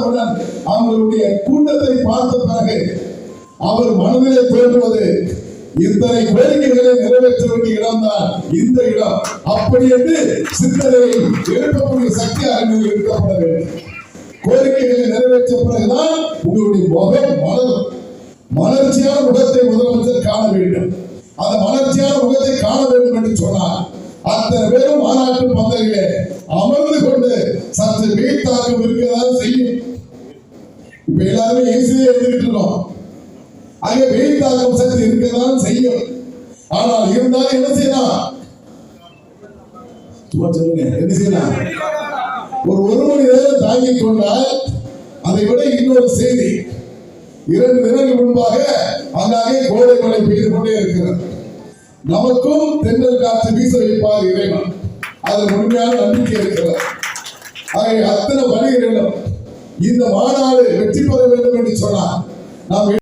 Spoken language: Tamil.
வந்தவுடன் அவங்களுடைய கூட்டத்தை பார்த்த பிறகு அவர் மனதிலே தோன்றுவது, இத்தனை கோரிக்கைகளை நிறைவேற்ற வேண்டிய இடம்தான் இந்த இடம். அப்படி என்று சிந்தனையை எழுப்பக்கூடிய சக்தியாக நீங்கள் இருக்கப்பட வேண்டும். கோரிக்கைகளை நிறைவேற்ற பிறகுதான் உங்களுடைய முகம் மலரும். மலர்ச்சியான முகத்தை முதலமைச்சர் காண வேண்டும். அந்த மலர்ச்சியான முகத்தை காண வேண்டும் என்று சொன்னார். அத்தனை பேரும் மாநாட்டு பந்தலிலே அமர்ந்து கொண்டு சற்று வெயிட்டாக்கம் இருக்கதான் செய்யும். இப்ப எல்லாருமே ஏசிலே எடுத்துக்கிட்டு இருக்கோம். அங்கே வெயிட்டாக்கம் சற்று இருக்கதான் செய்யும். ஆனால் இருந்தாலும் என்ன செய்யலாம்? சொல்லுங்க, என்ன செய்யலாம்? ஒரு மணி நேரம் தாங்கிக் கொண்டால் அதை விட இன்னொரு செய்தி. 2 தினங்கள் முன்பாக அங்காங்கே கோடை மழை பெய்து கொண்டே இருக்கிறது. நமக்கும் தென்றல் காற்று வீச வைப்பார் இறைவன். அதில் முழுமையான நம்பிக்கை இருக்கிறது. அத்தனை வழிகளிலும் இந்த மாநாடு வெற்றி பெற வேண்டும் என்று சொன்னார். நாம்